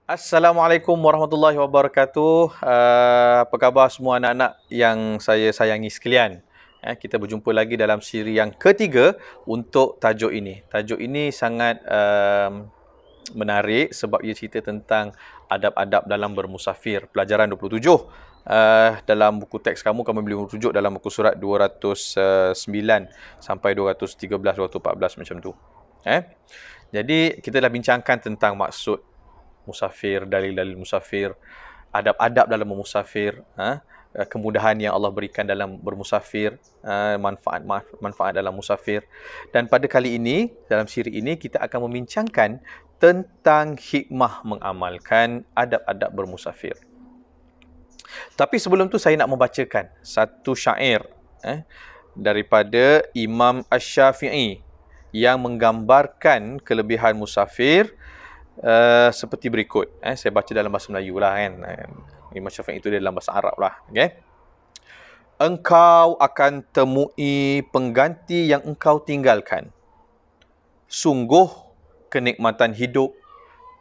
Assalamualaikum warahmatullahi wabarakatuh. Apa khabar semua anak-anak yang saya sayangi sekalian? Kita berjumpa lagi dalam siri yang ketiga untuk tajuk ini. Tajuk ini sangat menarik sebab ia cerita tentang adab-adab dalam bermusafir. Pelajaran 27. Dalam buku teks kamu boleh rujuk dalam buku surat 209 sampai 213, 214 macam tu. Jadi kita dah bincangkan tentang maksud musafir, dalil-dalil musafir, adab-adab dalam bermusafir, kemudahan yang Allah berikan dalam bermusafir, manfaat dalam musafir. Dan pada kali ini, dalam siri ini, kita akan membincangkan tentang hikmah mengamalkan adab-adab bermusafir. Tapi sebelum tu saya nak membacakan satu syair daripada Imam Asy-Syafi'i yang menggambarkan kelebihan musafir seperti berikut. Saya baca dalam bahasa Melayu lah kan. Imam Syafi'i itu dia dalam bahasa Arab lah. Okay? Engkau akan temui pengganti yang engkau tinggalkan. Sungguh kenikmatan hidup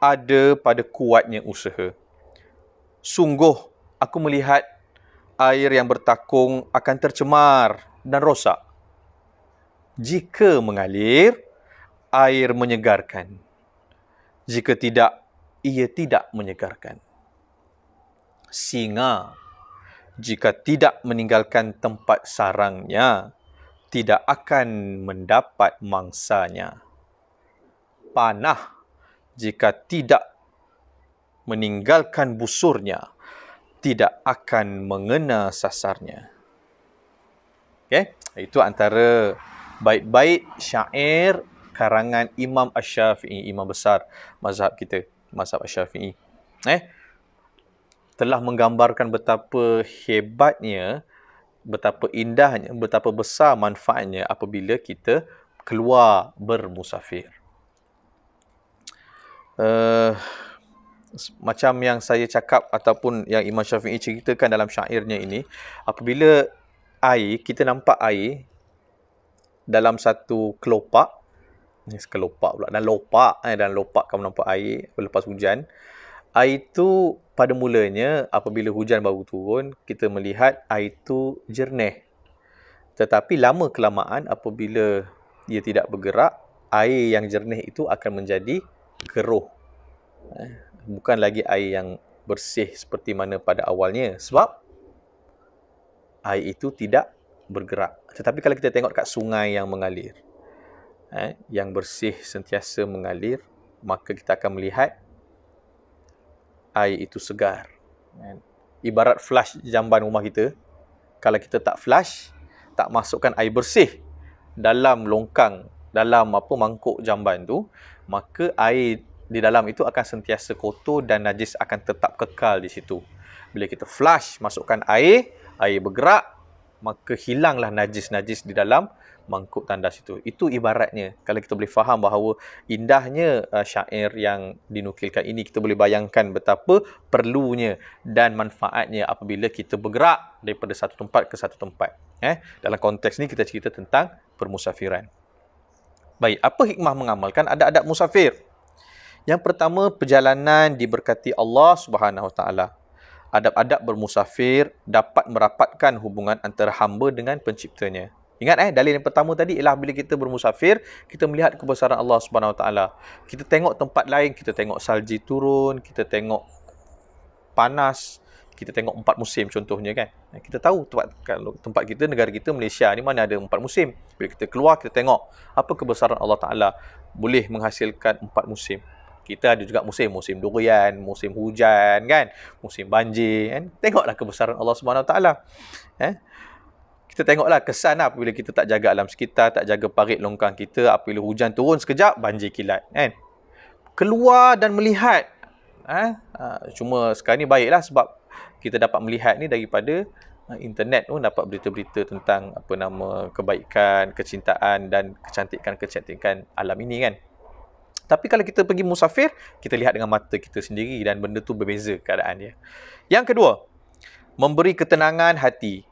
ada pada kuatnya usaha. Sungguh aku melihat air yang bertakung akan tercemar dan rosak. Jika mengalir, air menyegarkan. Jika tidak, ia tidak menyegarkan. Singa, jika tidak meninggalkan tempat sarangnya, tidak akan mendapat mangsanya. Panah, jika tidak meninggalkan busurnya, tidak akan mengena sasarnya. Okay? Itu antara bait-bait syair karangan Imam Asy-Syafi'i, imam besar mazhab kita, mazhab Asy-Syafi'i. Telah menggambarkan betapa hebatnya, betapa indahnya, betapa besar manfaatnya apabila kita keluar bermusafir. Macam yang saya cakap ataupun yang Imam Syafi'i ceritakan dalam syairnya ini, apabila air, kita nampak air dalam satu kelopak pula, dan lopak kamu nampak air lepas hujan. Air itu pada mulanya apabila hujan baru turun, kita melihat air itu jernih. Tetapi lama kelamaan apabila ia tidak bergerak, air yang jernih itu akan menjadi keruh. Bukan lagi air yang bersih seperti mana pada awalnya, sebab air itu tidak bergerak. Tetapi kalau kita tengok kat sungai yang mengalir, yang bersih sentiasa mengalir, maka kita akan melihat air itu segar. Ibarat flush jamban rumah kita, kalau kita tak flush, tak masukkan air bersih dalam longkang, dalam mangkuk jamban tu, maka air di dalam itu akan sentiasa kotor dan najis akan tetap kekal di situ. Bila kita flush, masukkan air bergerak, maka hilanglah najis-najis di dalam mangkuk tandas itu. Itu ibaratnya. Kalau kita boleh faham bahawa indahnya syair yang dinukilkan ini, kita boleh bayangkan betapa perlunya dan manfaatnya apabila kita bergerak daripada satu tempat ke satu tempat. Dalam konteks ni kita cerita tentang permusafiran. Baik, apa hikmah mengamalkan adab-adab musafir? Yang pertama, perjalanan diberkati Allah Subhanahu Wa Taala. Adab-adab bermusafir dapat merapatkan hubungan antara hamba dengan penciptanya. Ingat dalil yang pertama tadi ialah bila kita bermusafir, kita melihat kebesaran Allah Subhanahu Wa Taala. Kita tengok tempat lain, kita tengok salji turun, kita tengok panas, kita tengok 4 musim contohnya kan. Kita tahu tempat kita, negara kita Malaysia ni mana ada 4 musim. Bila kita keluar, kita tengok apa kebesaran Allah Taala boleh menghasilkan 4 musim. Kita ada juga musim durian, musim hujan kan, musim banjir kan. Tengoklah kebesaran Allah Subhanahu Wa Taala. Kita tengoklah kesan apabila kita tak jaga alam sekitar, tak jaga parit longkang kita, apabila hujan turun sekejap, banjir kilat kan. Keluar dan melihat. Cuma sekarang ni baiklah sebab kita dapat melihat ni daripada internet pun dapat berita-berita tentang kebaikan, kecintaan dan kecantikan alam ini kan. Tapi kalau kita pergi musafir, kita lihat dengan mata kita sendiri dan benda tu berbeza keadaan dia. Yang kedua, memberi ketenangan hati.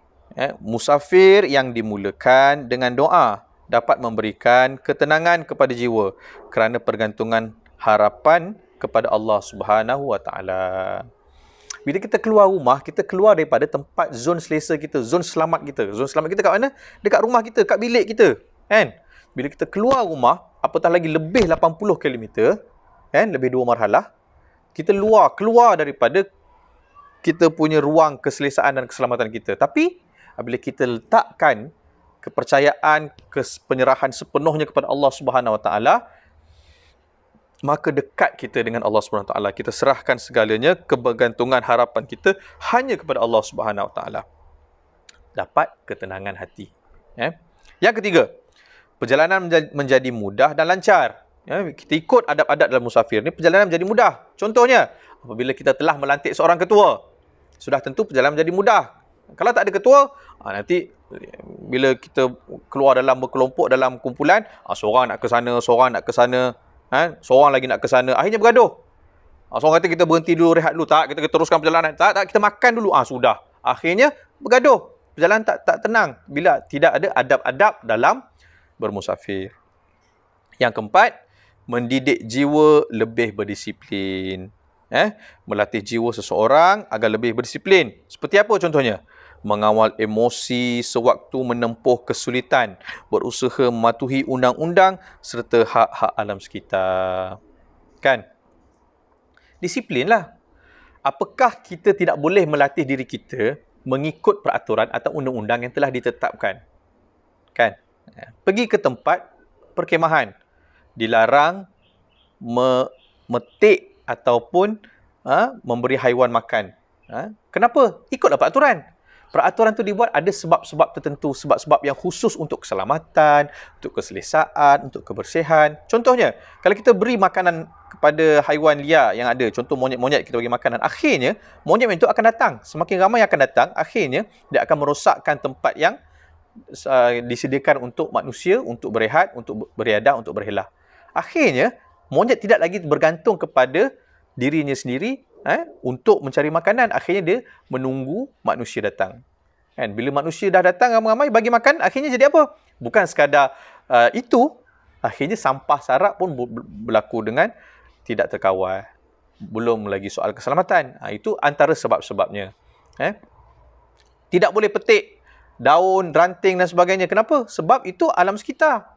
Musafir yang dimulakan dengan doa dapat memberikan ketenangan kepada jiwa kerana pergantungan harapan kepada Allah Subhanahu Wa Taala. Bila kita keluar rumah, kita keluar daripada tempat zon selesa kita, zon selamat kita. Zon selamat kita kat mana? Dekat rumah kita, kat bilik kita. Kan? Bila kita keluar rumah, apatah lagi lebih 80 km, kan? Lebih 2 marhalah, kita keluar daripada kita punya ruang keselesaan dan keselamatan kita. Tapi, bila kita letakkan kepercayaan, penyerahan sepenuhnya kepada Allah Subhanahu Wa Taala, maka dekat kita dengan Allah Subhanahu Wa Taala. Kita serahkan segalanya, kebergantungan harapan kita hanya kepada Allah Subhanahu Wa Taala. Dapat ketenangan hati. Yang ketiga, perjalanan menjadi mudah dan lancar. Kita ikut adab-adab dalam musafir ni, perjalanan menjadi mudah. Contohnya, apabila kita telah melantik seorang ketua, sudah tentu perjalanan menjadi mudah. Kalau tak ada ketua, nanti bila kita keluar dalam berkelompok, dalam kumpulan, seorang nak ke sana, seorang nak ke sana, seorang lagi nak ke sana, akhirnya bergaduh. Seorang kata kita berhenti dulu, rehat dulu. Tak, kita teruskan perjalanan. Tak, kita makan dulu. Sudah. Akhirnya bergaduh. Perjalanan tak tenang bila tidak ada adab-adab dalam bermusafir. Yang keempat, mendidik jiwa lebih berdisiplin. Melatih jiwa seseorang agar lebih berdisiplin. Seperti apa contohnya? Mengawal emosi sewaktu menempuh kesulitan, berusaha mematuhi undang-undang serta hak-hak alam sekitar. Kan? Disiplinlah. Apakah kita tidak boleh melatih diri kita mengikut peraturan atau undang-undang yang telah ditetapkan? Kan? Pergi ke tempat perkemahan, dilarang memetik ataupun memberi haiwan makan. Kenapa? Ikutlah peraturan. Peraturan itu dibuat ada sebab-sebab tertentu, sebab-sebab yang khusus untuk keselamatan, untuk keselesaan, untuk kebersihan. Contohnya, kalau kita beri makanan kepada haiwan liar yang ada, contoh monyet-monyet kita bagi makanan, akhirnya monyet itu akan datang. Semakin ramai yang akan datang, akhirnya dia akan merosakkan tempat yang disediakan untuk manusia, untuk berehat, untuk beriadah, untuk berhelah. Akhirnya, monyet tidak lagi bergantung kepada dirinya sendiri untuk mencari makanan. Akhirnya dia menunggu manusia datang. Bila manusia dah datang ramai-ramai bagi makan, akhirnya jadi apa? Bukan sekadar itu, akhirnya sampah sarap pun berlaku dengan tidak terkawal. Belum lagi soal keselamatan. Itu antara sebab-sebabnya. Tidak boleh petik daun, ranting dan sebagainya. Kenapa? Sebab itu alam sekitar.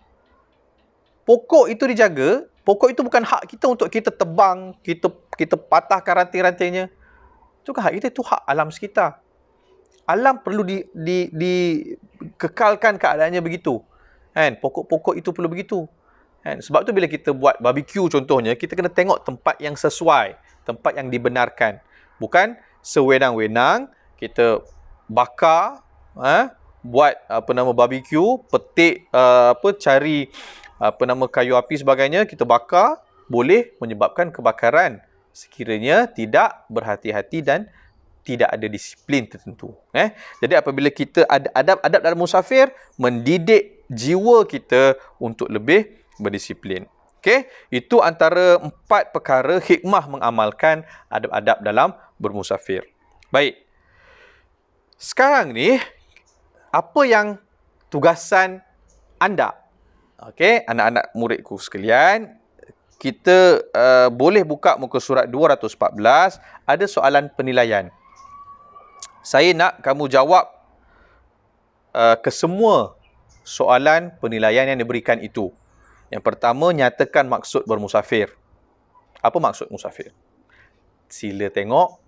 Pokok itu dijaga. Pokok itu bukan hak kita untuk kita tebang, kita patahkan ranting-rantingnya. Itu kan hak kita, itu hak alam sekitar. Alam perlu dikekalkan keadaannya begitu. Pokok-pokok itu perlu begitu. Sebab tu bila kita buat barbecue contohnya, kita kena tengok tempat yang sesuai, tempat yang dibenarkan. Bukan sewenang-wenang kita bakar, buat barbecue, petik cari kayu api sebagainya, kita bakar, boleh menyebabkan kebakaran sekiranya tidak berhati-hati dan tidak ada disiplin tertentu. Jadi apabila kita ada adab-adab dalam musafir, mendidik jiwa kita untuk lebih berdisiplin. Itu antara 4 perkara hikmah mengamalkan adab-adab dalam bermusafir. Baik. Sekarang ni, apa yang tugasan anda? Anak-anak muridku sekalian, kita boleh buka muka surat 214, ada soalan penilaian. Saya nak kamu jawab ke semua soalan penilaian yang diberikan itu. Yang pertama, nyatakan maksud bermusafir. Apa maksud musafir? Sila tengok,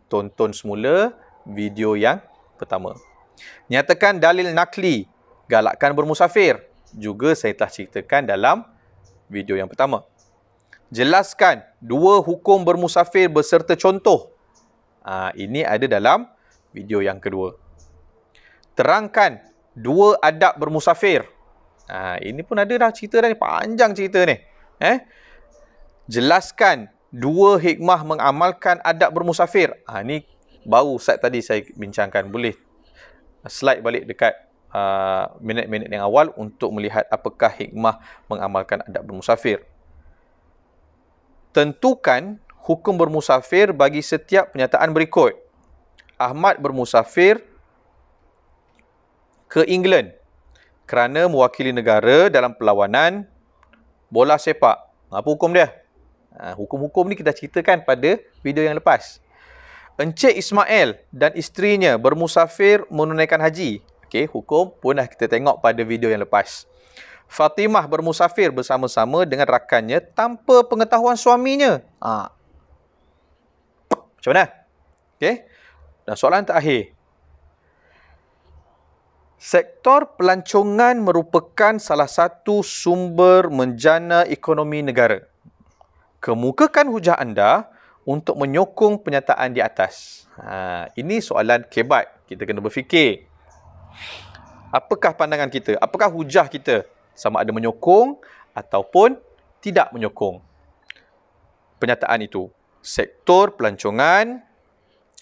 tonton semula video yang pertama. Nyatakan dalil nakli, galakkan bermusafir. Juga saya telah ceritakan dalam video yang pertama. Jelaskan 2 hukum bermusafir beserta contoh. Ini ada dalam video yang kedua. Terangkan 2 adab bermusafir. Ini pun ada dah cerita dah ni, panjang cerita ni. Jelaskan 2 hikmah mengamalkan adab bermusafir. Ni baru set tadi saya bincangkan. Boleh slide balik dekat minit-minit yang awal untuk melihat apakah hikmah mengamalkan adab bermusafir. Tentukan hukum bermusafir bagi setiap pernyataan berikut. Ahmad bermusafir ke England kerana mewakili negara dalam perlawanan bola sepak. Apa hukum dia? Hukum-hukum ni kita ceritakan pada video yang lepas. Encik Ismail dan isterinya bermusafir menunaikan haji. Okey, hukum pun dah kita tengok pada video yang lepas. Fatimah bermusafir bersama-sama dengan rakannya tanpa pengetahuan suaminya. Macam mana? Okey. Dan soalan terakhir. Sektor pelancongan merupakan salah satu sumber menjana ekonomi negara. Kemukakan hujah anda untuk menyokong penyataan di atas. Ini soalan kebat. Kita kena berfikir. Apakah pandangan kita? Apakah hujah kita? Sama ada menyokong ataupun tidak menyokong pernyataan itu. Sektor pelancongan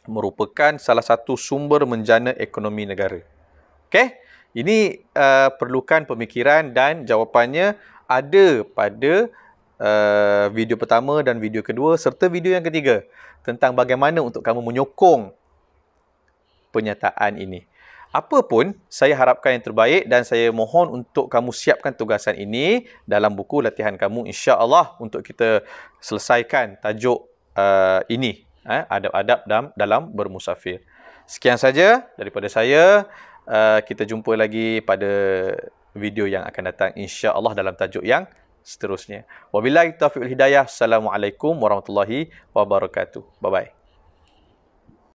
merupakan salah satu sumber menjana ekonomi negara. Okey? Ini perlukan pemikiran dan jawapannya ada pada video pertama dan video kedua serta video yang ketiga tentang bagaimana untuk kamu menyokong pernyataan ini. Apa pun, saya harapkan yang terbaik dan saya mohon untuk kamu siapkan tugasan ini dalam buku latihan kamu insya-Allah untuk kita selesaikan tajuk ini, adab-adab dalam bermusafir. Sekian saja daripada saya. Kita jumpa lagi pada video yang akan datang insya-Allah dalam tajuk yang seterusnya. Wabillahi taufiq wal hidayah. Assalamualaikum warahmatullahi wabarakatuh. Bye bye.